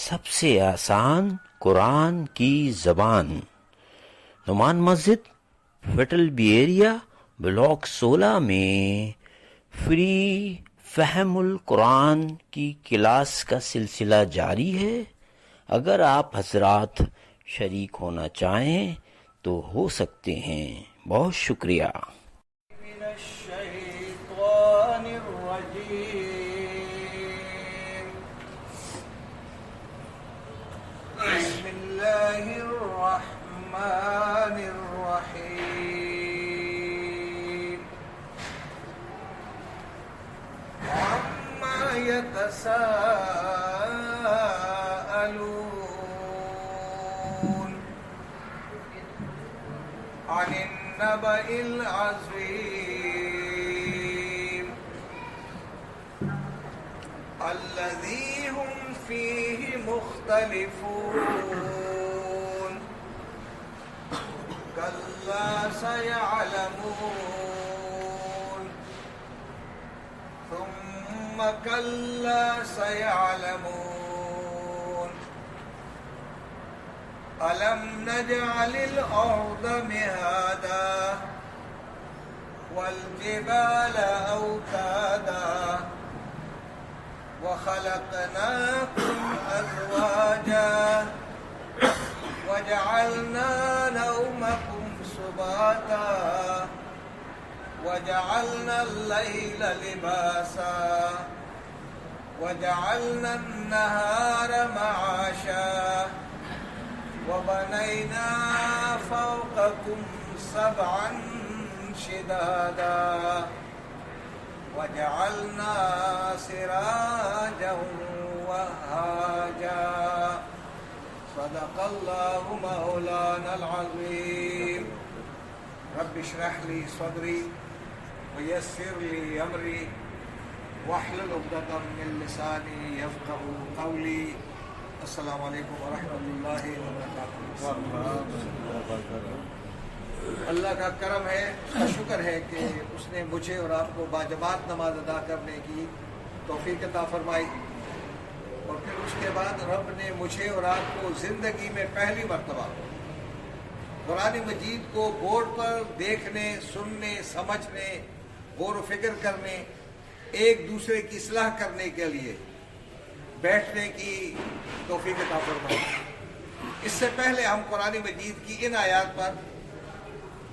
سب سے آسان قرآن کی زبان، نعمان مسجد، فیٹل بی ایریا، بلاک 16 میں فری فہم القرآن کی کلاس کا سلسلہ جاری ہے۔ اگر آپ حضرات شریک ہونا چاہیں تو ہو سکتے ہیں۔ بہت شکریہ۔ من الشیطان الرجیم، بسم اللہ الرحمن الرحیم، عما يتساءلون عن النبأ العظيم الذي هم فيه مختلفون كلا سيعلمون ثم كلا سيعلمون ألم نجعل الأرض مهادا والجبال أوتادا وخلقناكم أزواجا وجعلنا نومكم سباتا وجعلنا الليل لباسا وجعلنا النهار معاشا وبنينا فوقكم سبعا شدادا وجعلنا سراجا وهاجا صدق الله مولانا العظيم رب اشرح لي صدري ويسر لي أمري واحلل عقدة من لساني يفقهوا قولي۔ السلام علیکم ورحمۃ اللہ وبرکاتہ۔ اللہ کا کرم ہے، اس کا شکر ہے کہ اس نے مجھے اور آپ کو باجماعت نماز ادا کرنے کی توفیق عطا فرمائی، اور پھر اس کے بعد رب نے مجھے اور آپ کو زندگی میں پہلی مرتبہ قرآن مجید کو بورڈ پر دیکھنے، سننے، سمجھنے، غور و فکر کرنے، ایک دوسرے کی اصلاح کرنے کے لیے بیٹھنے کی توفیق عطا فرمائی۔ اس سے پہلے ہم قرآن مجید کی ان آیات پر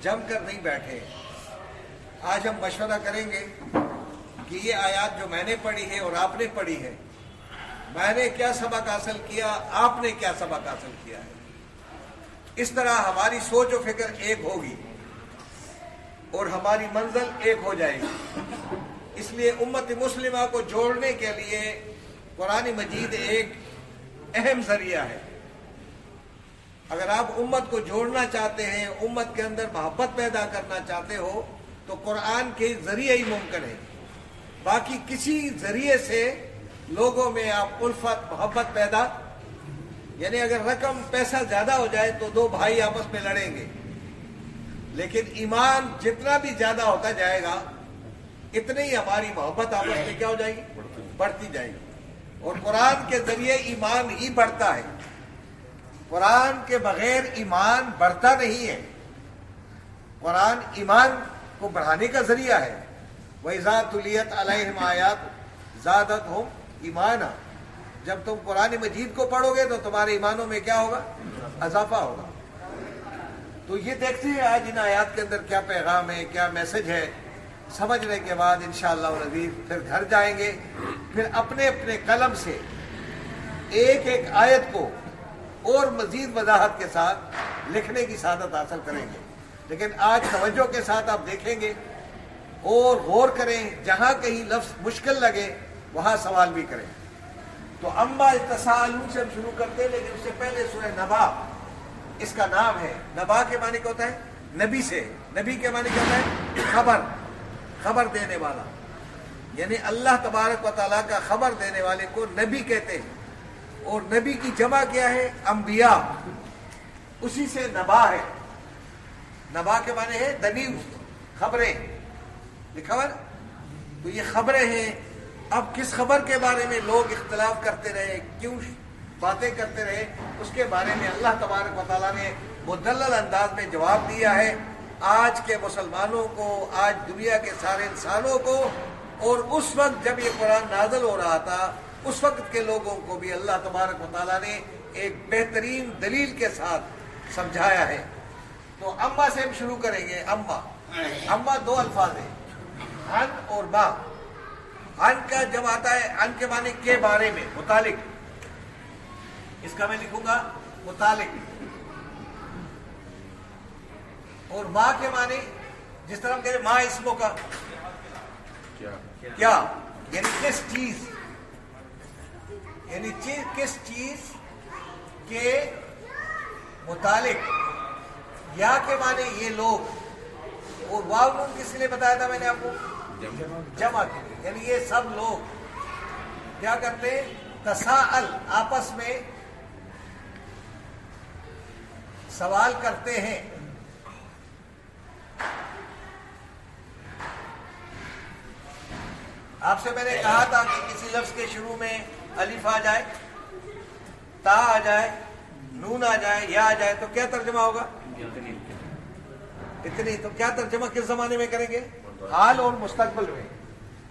جم کر نہیں بیٹھے۔ آج ہم مشورہ کریں گے کہ یہ آیات جو میں نے پڑھی ہے اور آپ نے پڑھی ہے، میں نے کیا سبق حاصل کیا، آپ نے کیا سبق حاصل کیا ہے۔ اس طرح ہماری سوچ و فکر ایک ہوگی اور ہماری منزل ایک ہو جائے گی۔ اس لیے امت مسلمہ کو جوڑنے کے لیے قرآن مجید ایک اہم ذریعہ ہے۔ اگر آپ امت کو جوڑنا چاہتے ہیں، امت کے اندر محبت پیدا کرنا چاہتے ہو، تو قرآن کے ذریعے ہی ممکن ہے۔ باقی کسی ذریعے سے لوگوں میں آپ الفت، محبت پیدا، یعنی اگر رقم، پیسہ زیادہ ہو جائے تو دو بھائی آپس میں لڑیں گے، لیکن ایمان جتنا بھی زیادہ ہوتا جائے گا اتنی ہی ہماری محبت آپس میں کیا ہو جائے گی؟ بڑھتی جائے گی۔ اور قرآن کے ذریعے ایمان ہی بڑھتا ہے، قرآن کے بغیر ایمان بڑھتا نہیں ہے۔ قرآن ایمان کو بڑھانے کا ذریعہ ہے۔ وَإِذَا تُلِيَتْ عَلَيْهِمْ آيَاتُ زَادَتْهُمْ ایمانا، جب تم قرآن مجید کو پڑھو گے تو تمہارے ایمانوں میں کیا ہوگا؟ اضافہ ہوگا۔ تو یہ دیکھتے ہیں آج ان آیات کے اندر کیا پیغام ہے، کیا میسج ہے۔ سمجھنے کے بعد انشاءاللہ العزیز پھر گھر جائیں گے، پھر اپنے اپنے قلم سے ایک ایک آیت کو اور مزید وضاحت کے ساتھ لکھنے کی سعادت حاصل کریں گے۔ لیکن آج توجہ کے ساتھ آپ دیکھیں گے اور غور کریں، جہاں کہیں لفظ مشکل لگے وہاں سوال بھی کریں۔ تو اما یتساءلون سے ہم شروع کرتے ہیں، لیکن اس سے پہلے سورہ نبا اس کا نام ہے۔ نبا کے معنی کیا ہوتا ہے؟ نبی سے۔ نبی کے معنی کیا ہوتا ہے؟ خبر، خبر دینے والا، یعنی اللہ تبارک و تعالیٰ کا خبر دینے والے کو نبی کہتے ہیں۔ اور نبی کی جمع کیا ہے؟ انبیاء، اسی سے نبا ہے۔ نبا کے معنی ہے دلیل، خبریں، یہ خبر، تو یہ خبریں ہیں۔ اب کس خبر کے بارے میں لوگ اختلاف کرتے رہے، کیوں باتیں کرتے رہے، اس کے بارے میں اللہ تبارک و تعالیٰ نے مدلل انداز میں جواب دیا ہے آج کے مسلمانوں کو، آج دنیا کے سارے انسانوں کو، اور اس وقت جب یہ قرآن نازل ہو رہا تھا اس وقت کے لوگوں کو بھی اللہ تبارک و تعالیٰ نے ایک بہترین دلیل کے ساتھ سمجھایا ہے۔ تو اما سے ہم شروع کریں گے۔ اما دو الفاظ ہیں، ان اور با۔ ان کا جب آتا ہے، ان کے معنی کے بارے میں، متعلق، اس کا میں لکھوں گا متعلق، اور ما کے معنی جس طرح ہم کہتے ہیں ما اسموں کا کیا، یعنی کس چیز، یعنی کس چیز کے متعلق، یا کے معنی یہ لوگ، اور واو نون کس لیے بتایا تھا میں نے آپ کو؟ جمع کے لیے، یعنی یہ سب لوگ کیا کرتے ہیں؟ تساءل، آپس میں سوال کرتے ہیں۔ آپ سے میں نے کہا تھا کہ کسی لفظ کے شروع میں الف آ جائے، تا آ جائے، نون آ جائے، یا آ جائے تو کیا ترجمہ ہوگا؟ اتنی۔ تو کیا ترجمہ کس زمانے میں کریں گے؟ حال اور مستقبل میں۔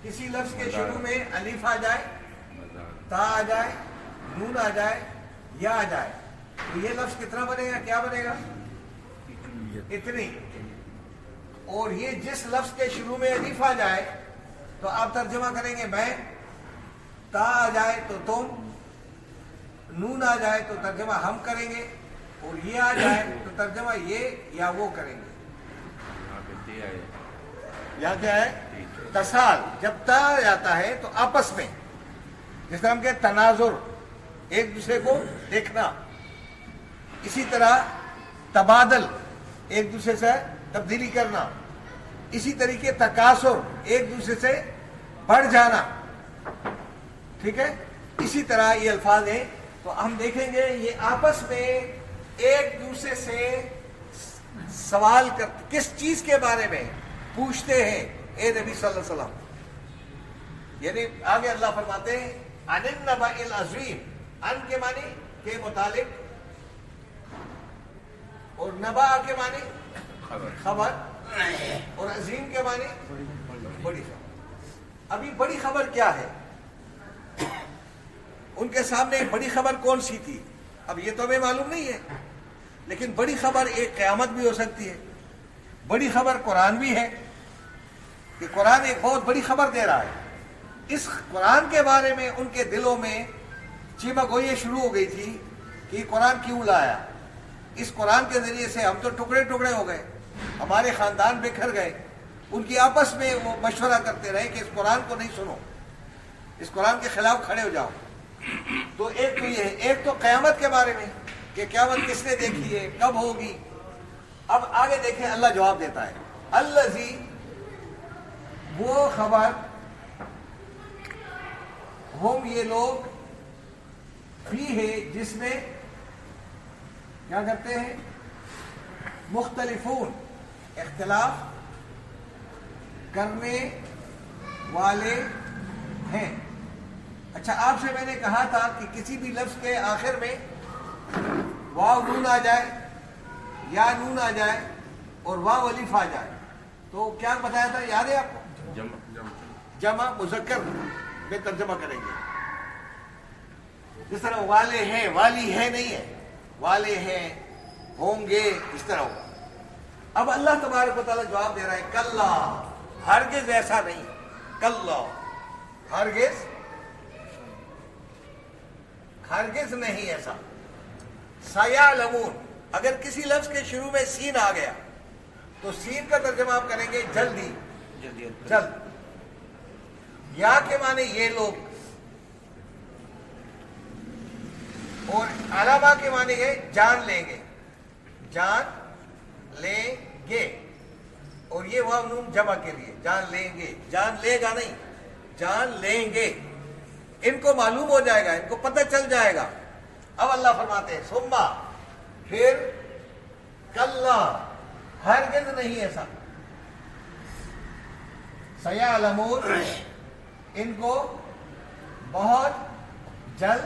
کسی لفظ کے شروع میں الف آ جائے، تا آ جائے، نون آ جائے، یا آ جائے تو یہ لفظ کتنا بنے گا؟ کیا بنے گا؟ اتنی۔ اور یہ جس لفظ کے شروع میں الف آ جائے تو آپ ترجمہ کریں گے میں، تا آ جائے تو تم، نون آ جائے تو ترجمہ ہم کریں گے، اور یہ آ جائے تو ترجمہ یہ یا وہ کریں گے۔ یہاں کیا ہے؟ تسال۔ جب تا آ جاتا ہے تو آپس میں، جس طرح ہم کہتے ہیں تناظر، ایک دوسرے کو دیکھنا، اسی طرح تبادل، ایک دوسرے سے تبدیلی کرنا، اسی طریقے تکاثر، ایک دوسرے سے بڑھ جانا، ٹھیک ہے؟ اسی طرح یہ الفاظ ہیں۔ تو ہم دیکھیں گے یہ آپس میں ایک دوسرے سے سوال کرتے، کس چیز کے بارے میں پوچھتے ہیں اے نبی صلی اللہ علیہ وسلم۔ یعنی آگے اللہ فرماتے ہیں عن النبأ العظیم، ان کے معنی کے متعلق، اور نبا کے معنی خبر، اور عظیم کے معنی بڑی خبر۔ ابھی بڑی خبر کیا ہے؟ ان کے سامنے بڑی خبر کون سی تھی؟ اب یہ تو ہمیں معلوم نہیں ہے، لیکن بڑی خبر ایک قیامت بھی ہو سکتی ہے، بڑی خبر قرآن بھی ہے، کہ قرآن ایک بہت بڑی خبر دے رہا ہے۔ اس قرآن کے بارے میں ان کے دلوں میں چیمہ گوئی شروع ہو گئی تھی کہ قرآن کیوں لایا؟ اس قرآن کے ذریعے سے ہم تو ٹکڑے ٹکڑے ہو گئے، ہمارے خاندان بکھر گئے۔ ان کی آپس میں وہ مشورہ کرتے رہے کہ اس قرآن کو نہیں سنو، اس قرآن کے خلاف کھڑے ہو جاؤ۔ تو ایک تو یہ ہے، ایک تو قیامت کے بارے میں کہ قیامت کس نے دیکھی ہے، کب ہوگی۔ اب آگے دیکھیں اللہ جواب دیتا ہے، الذی، وہ خبر، ہم یہ لوگ، فی ہے جس میں کیا کرتے ہیں؟ مختلفون، اختلاف کرنے والے ہیں۔ اچھا، آپ سے میں نے کہا تھا کہ کسی بھی لفظ کے آخر میں واو نون آ جائے، یا نون آ جائے، اور واو الف آ جائے تو کیا بتایا تھا؟ یاد ہے آپ کو؟ جمع مذکر میں ترجمہ کریں گے۔ جس طرح والے ہیں، والی ہے نہیں ہے، والے ہیں، ہوں گے، اس طرح ہوگا۔ اب اللہ تبارک و تعالیٰ جواب دے رہا ہے کلا، ہرگز ایسا نہیں، کلا، ہرگز نہیں ایسا۔ سیعلمون، اگر کسی لفظ کے شروع میں سین آ گیا تو سین کا ترجمہ آپ کریں گے جلدی، جلد۔ یا کے معنی یہ لوگ، اور علامہ کے معنی ہے جان لیں گے، جان لیں گے، اور یہ واو نون جمع کے لیے، جان لیں گے، جان لے گا نہیں، جان لیں گے۔ ان کو معلوم ہو جائے گا، ان کو پتہ چل جائے گا۔ اب اللہ فرماتے ہیں ثم، پھر، کلا، ہرگز نہیں ایسا، سیعلمون، ان کو بہت جلد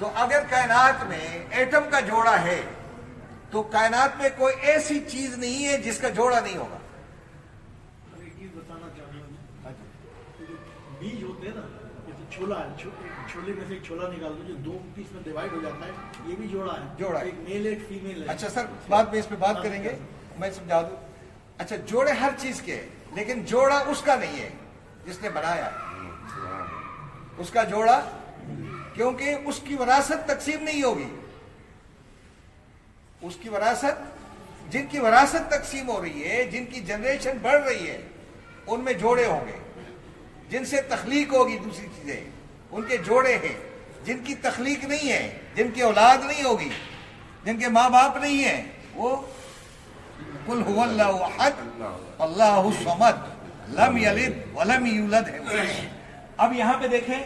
تو اگر کائنات میں ایٹم کا جوڑا ہے تو کائنات میں کوئی ایسی چیز نہیں ہے جس کا جوڑا نہیں ہوگا. ایک چیز بتانا چاہوں گا، جو بیج ہوتے ہیں نا، جیسے چھولا ہے، چھولے میں سے ایک چھولا نکال دو جو دو پیس میں ڈیوائڈ ہو جاتا ہے، یہ بھی جوڑا ہے. جوڑا ہے. ایک میل ایک فیمیل ہے. اچھا سر، بعد میں اس پہ بات کریں گے، میں سمجھا دوں. اچھا جوڑے ہر چیز کے ہیں، لیکن جوڑا اس کا نہیں ہے جس نے بنایا، اس کا جوڑا، کیونکہ اس کی وراثت تقسیم نہیں ہوگی. اس کی وراثت، جن کی وراثت تقسیم ہو رہی ہے، جن کی جنریشن بڑھ رہی ہے، ان میں جوڑے ہوں گے. جن سے تخلیق ہوگی دوسری چیزیں، ان کے جوڑے ہیں. جن کی تخلیق نہیں ہے، جن کی اولاد نہیں ہوگی، جن کے ماں باپ نہیں ہیں، وہ قل هو اللہ احد اللہ الصمد لم یلد ولم یولد ہے. اب یہاں پہ دیکھیں،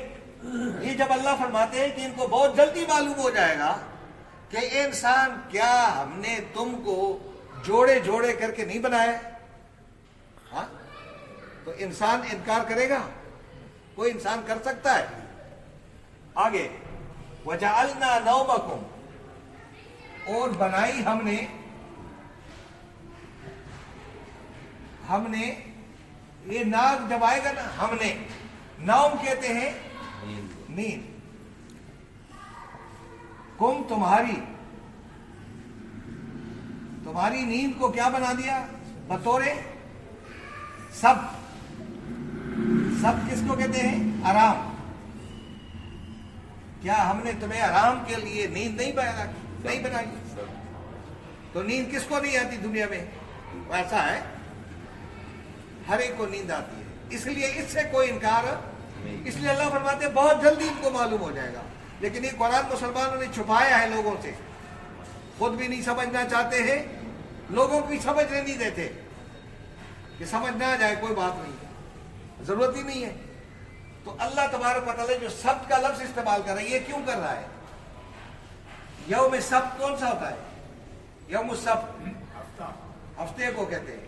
یہ جب اللہ فرماتے ہیں کہ ان کو بہت جلدی معلوم ہو جائے گا کہ اے انسان، کیا ہم نے تم کو جوڑے جوڑے کر کے نہیں بنایا؟ ہاں، تو انسان انکار کرے گا؟ کوئی انسان کر سکتا ہے؟ آگے وَجَعَلْنَا نَوْمَكُمْ، اور بنائی ہم نے یہ ناگ جب آئے گا نا، ہم نے، نوم کہتے ہیں نیند. کم تمہاری نیند کو کیا بنا دیا؟ بطور سب کس کو کہتے ہیں؟ آرام. کیا ہم نے تمہیں آرام کے لیے نیند نہیں بنائی؟ تو نیند کس کو نہیں آتی دنیا میں؟ ایسا ہے، ہر ایک کو نیند آتی ہے. اس لیے اس سے کوئی انکار، اس لیے اللہ فرماتے ہیں بہت جلدی ان کو معلوم ہو جائے گا. لیکن یہ قرآن مسلمانوں نے چھپایا ہے لوگوں سے، خود بھی نہیں سمجھنا چاہتے ہیں، لوگوں کو بھی سمجھنے نہیں دیتے کہ سمجھ نہ آ جائے، کوئی بات نہیں، ضرورت ہی نہیں ہے. تو اللہ تبارک و تعالیٰ جو سبت کا لفظ استعمال کر رہا ہے، یہ کیوں کر رہا ہے؟ یوم سبت کون سا ہوتا ہے؟ یوم السبت، ہفتے کو کہتے ہیں.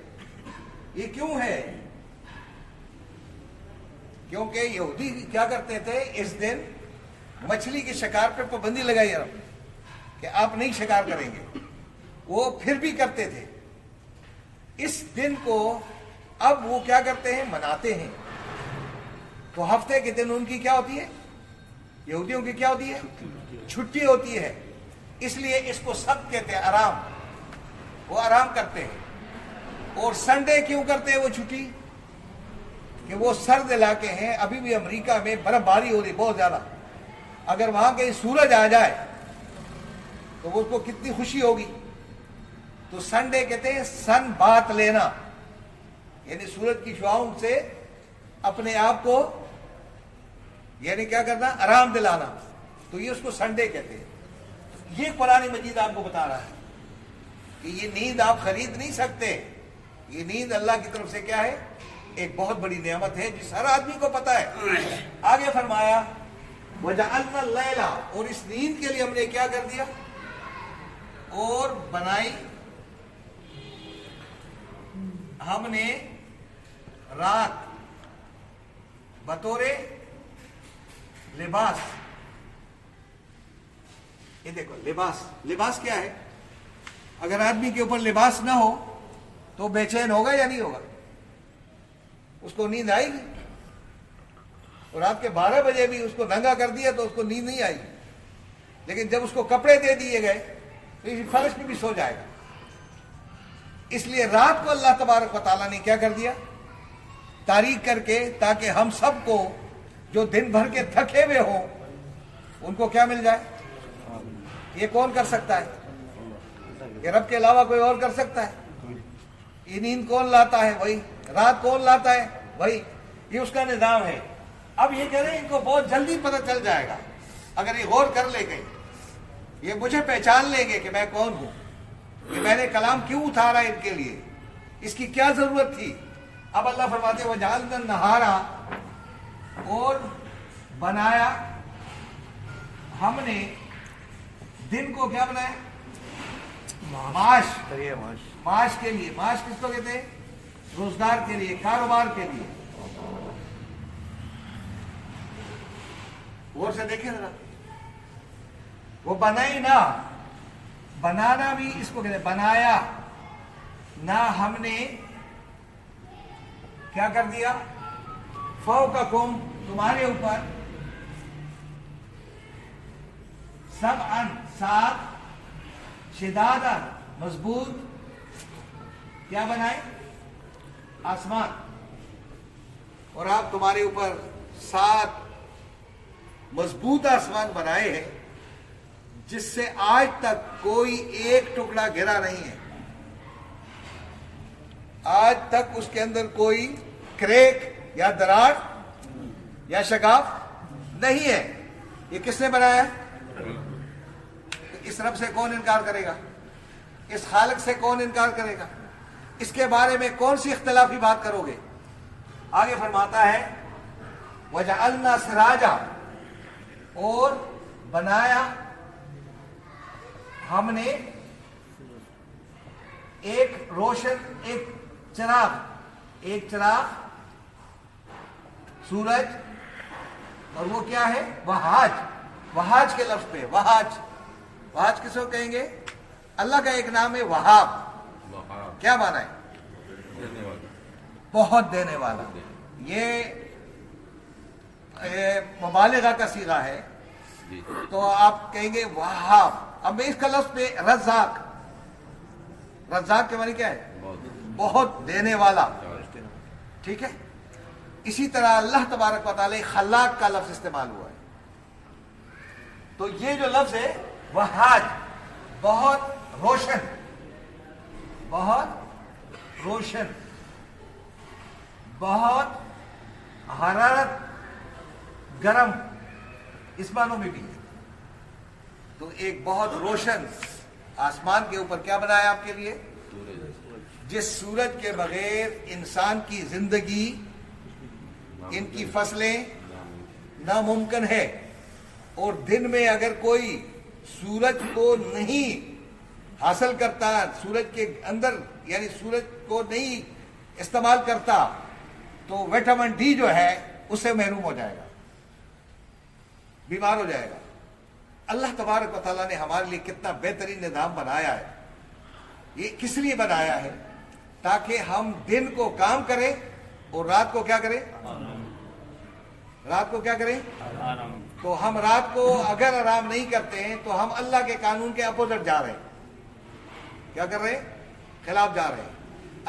یہ کیوں ہے؟ کیونکہ یہودی کیا کرتے تھے، اس دن مچھلی کے شکار پہ پابندی لگائی عرب کہ آپ نہیں شکار کریں گے. وہ پھر بھی کرتے تھے. اس دن کو اب وہ کیا کرتے ہیں؟ مناتے ہیں. تو ہفتے کے دن ان کی کیا ہوتی ہے؟ یہودیوں کی کیا ہوتی ہے؟ چھٹی ہوتی ہے. اس لیے اس کو سبت کہتے ہیں، آرام. وہ آرام کرتے ہیں. اور سنڈے کیوں کرتے ہیں وہ چھٹی؟ کہ وہ سرد علاقے ہیں، ابھی بھی امریکہ میں برف باری ہو رہی بہت زیادہ. اگر وہاں کہیں سورج آ جائے تو وہ اس کو کتنی خوشی ہوگی. تو سنڈے کہتے ہیں سن بات لینا، یعنی سورج کی شعاؤں سے اپنے آپ کو، یعنی کیا کرنا؟ آرام دلانا. تو یہ اس کو سنڈے کہتے ہیں. یہ قرآن مجید آپ کو بتا رہا ہے کہ یہ نیند آپ خرید نہیں سکتے. یہ نیند اللہ کی طرف سے کیا ہے؟ ایک بہت بڑی نعمت ہے جس ہر آدمی کو پتا ہے. آگے فرمایا وَجَعَلْنَا اللَّيْلَ، اور اس نیند کے لیے ہم نے کیا کر دیا؟ اور بنائی ہم نے رات بطور لباس. یہ دیکھو لباس کیا ہے؟ اگر آدمی کے اوپر لباس نہ ہو تو بے چین ہوگا یا نہیں ہوگا؟ اس کو نیند آئے گی. اور رات کے 12 بجے بھی اس کو ننگا کر دیا تو اس کو نیند نہیں آئی. لیکن جب اس کو کپڑے دے دیے گئے تو اسی فرش میں بھی سو جائے گا. اس لیے رات کو اللہ تبارک و تعالیٰ نے کیا کر دیا؟ تاریک کر کے، تاکہ ہم سب کو جو دن بھر کے تھکے ہوئے ہوں ان کو کیا مل جائے. یہ کون کر سکتا ہے؟ یہ رب کے علاوہ کوئی اور کر سکتا ہے؟ یہ نیند کون لاتا ہے؟ وہی. رات کون لاتا ہے؟ وہی. یہ اس کا نظام ہے. اب یہ کہہ رہے ہیں ان کو بہت جلدی پتہ چل جائے گا اگر یہ غور کر لے گئے، یہ مجھے پہچان لیں گے کہ میں کون ہوں، کہ میں نے کلام کیوں اتارا ان کے لیے، اس کی کیا ضرورت تھی. اب اللہ فرماتے ہیں وَجَعَلْنَا النَّهَارَ، اور بنایا ہم نے دن کو، کیا بنایا؟ معاش کے لیے. معاش کس کو کہتے ہیں؟ روزگار کے لیے، کاروبار کے لیے. غور سے دیکھیں ذرا، وہ بنائی نہ، بنانا بھی اس کو کہتے ہیں بنایا نہ، ہم نے کیا کر دیا، فوقکم تمہارے اوپر، سبعن سات، شدادا مضبوط، کیا بنائے، آسمان، اور آپ تمہارے اوپر 7 مضبوط آسمان بنائے ہیں جس سے آج تک کوئی ایک ٹکڑا گرا نہیں ہے، آج تک اس کے اندر کوئی کریک یا دراڑ یا شگاف نہیں ہے۔ یہ کس نے بنایا؟ اس رب سے کون انکار کرے گا؟ اس خالق سے کون انکار کرے گا؟ اس کے بارے میں کون سی اختلافی بات کرو گے؟ آگے فرماتا ہے وَجَعَلْنَا سِرَاجًا، اور بنایا ہم نے ایک روشن، ایک چراغ سورج، اور وہ کیا ہے، وہاج کے لفظ پہ، وہاج کس کو کہیں گے؟ اللہ کا ایک نام ہے وہاب، کیا معنی ہے؟ بہت دینے والا، یہ مبالغہ کا صیغہ ہے، تو آپ کہیں گے وہاب۔ اب میں اس کا لفظ پہ رزاق کے معنی کیا ہے؟ بہت دینے والا، ٹھیک ہے۔ اسی طرح اللہ تبارک و تعالی خلاق کا لفظ استعمال ہوا ہے، تو یہ جو لفظ ہے وہاج، بہت روشن، بہت حرارت، گرم، اس معنوں میں بھی ہے۔ تو ایک بہت روشن آسمان کے اوپر کیا بنایا آپ کے لیے؟ جس سورج کے بغیر انسان کی زندگی، ان کی فصلیں ناممکن ہے، اور دن میں اگر کوئی سورج کو نہیں حاصل کرتا، سورج کے اندر یعنی سورج کو نہیں استعمال کرتا، تو وٹامن ڈی جو ہے اس سے محروم ہو جائے گا، بیمار ہو جائے گا۔ اللہ تبارک و تعالیٰ نے ہمارے لیے کتنا بہترین نظام بنایا ہے۔ یہ کس لیے بنایا ہے؟ تاکہ ہم دن کو کام کریں اور رات کو کیا کریں؟ تو ہم رات کو اگر آرام نہیں کرتے ہیں تو ہم اللہ کے قانون کے اپوزٹ جا رہے ہیں۔ کیا کر رہے ہیں؟ خلاف جا رہے ہیں۔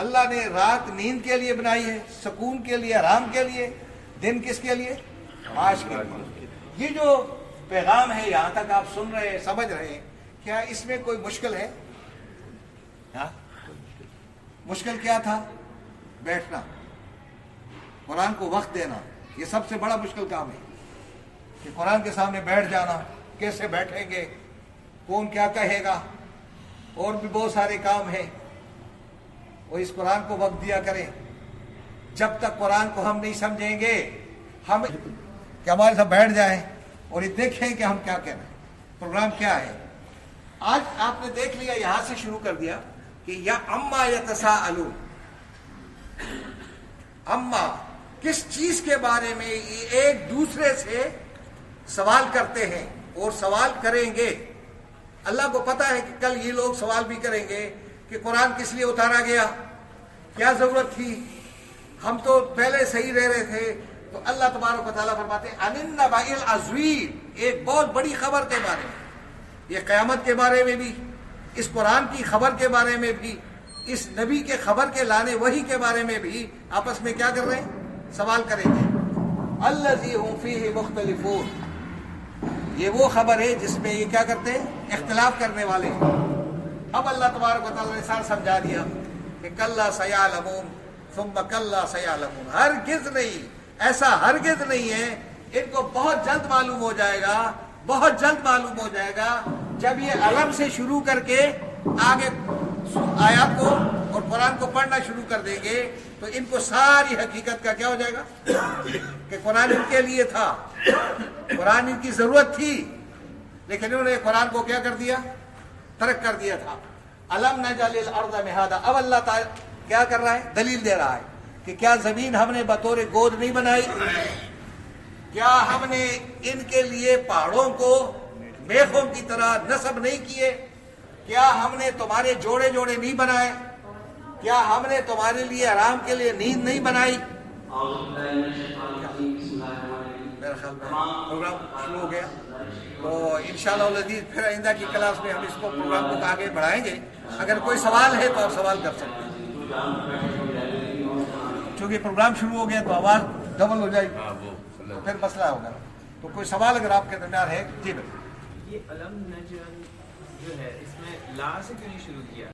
اللہ نے رات نیند کے لیے بنائی ہے، سکون کے لیے، آرام کے لیے، دن کس کے لیے؟ معاش کے لیے۔ یہ جو پیغام ہے یہاں تک آپ سن رہے ہیں، سمجھ رہے ہیں، کیا اس میں کوئی مشکل ہے؟ مشکل کیا تھا؟ بیٹھنا، قرآن کو وقت دینا، یہ سب سے بڑا مشکل کام ہے کہ قرآن کے سامنے بیٹھ جانا، کیسے بیٹھیں گے، کون کیا کہے گا، اور بھی بہت سارے کام ہیں۔ اور اس قرآن کو وقت دیا کریں، جب تک قرآن کو ہم نہیں سمجھیں گے، ہم کہ ہمارے ساتھ بیٹھ جائیں اور یہ دیکھیں کہ ہم کیا کہہ رہے ہیں، پروگرام کیا ہے۔ آج آپ نے دیکھ لیا، یہاں سے شروع کر دیا کہ یا اما یتساءلون، اما کس چیز کے بارے میں یہ ایک دوسرے سے سوال کرتے ہیں اور سوال کریں گے۔ اللہ کو پتا ہے کہ کل یہ لوگ سوال بھی کریں گے کہ قرآن کس لیے اتارا گیا، کیا ضرورت تھی، ہم تو پہلے صحیح رہ رہے تھے۔ تو اللہ تبارک و تعالیٰ فرماتے ہیں عن النبأ العظیم، ایک بہت بڑی خبر کے بارے میں، یہ قیامت کے بارے میں بھی، اس قرآن کی خبر کے بارے میں بھی، اس نبی کے خبر کے لانے وحی کے بارے میں بھی آپس میں کیا کر رہے ہیں؟ سوال کریں گے۔ الذی ھم فیہ مختلفون، یہ وہ خبر ہے جس میں یہ کیا کرتے ہیں؟ اختلاف کرنے والے ہیں۔ اب اللہ تبارک و تعالیٰ نے سارا سمجھا دیا کہ کلا سیعلمون ثم کلا سیعلمون، ہرگز نہیں، ایسا ہرگز نہیں ہے، ان کو بہت جلد معلوم ہو جائے گا، بہت جلد معلوم ہو جائے گا۔ جب یہ علم سے شروع کر کے آگے آیات کو اور قرآن کو پڑھنا شروع کر دیں گے تو ان کو ساری حقیقت کا کیا ہو جائے گا کہ قرآن ان کے لیے تھا، قرآن ان کی ضرورت تھی، لیکن انہوں نے قرآن کو کیا کر دیا؟ ترک کر دیا تھا۔ الم نجعل الارض مہادا، اب اللہ تعالی کیا کر رہا ہے؟ دلیل دے رہا ہے کہ کیا زمین ہم نے بطور گود نہیں بنائی؟ کیا ہم نے ان کے لیے پہاڑوں کو میخوں کی طرح نصب نہیں کیے؟ کیا ہم نے تمہارے جوڑے جوڑے نہیں بنائے؟ کیا ہم نے تمہارے لیے آرام کے لیے نیند نہیں بنائی؟ میرا خیال میں پروگرام شروع ہو گیا، تو انشاءاللہ العزیز پھر آئندہ کی کلاس میں ہم اس کو پروگرام کو آگے بڑھائیں گے۔ اگر کوئی سوال ہے تو آپ سوال کر سکتے ہیں، چونکہ پروگرام شروع ہو گیا تو آواز ڈبل ہو جائے گی تو پھر مسئلہ ہوگا۔ تو کوئی سوال اگر آپ کے درمیان ہے؟ جی بھائی۔ یہ علم نجم جو ہے اس میں لا سے کیوں نہیں شروع کیا؟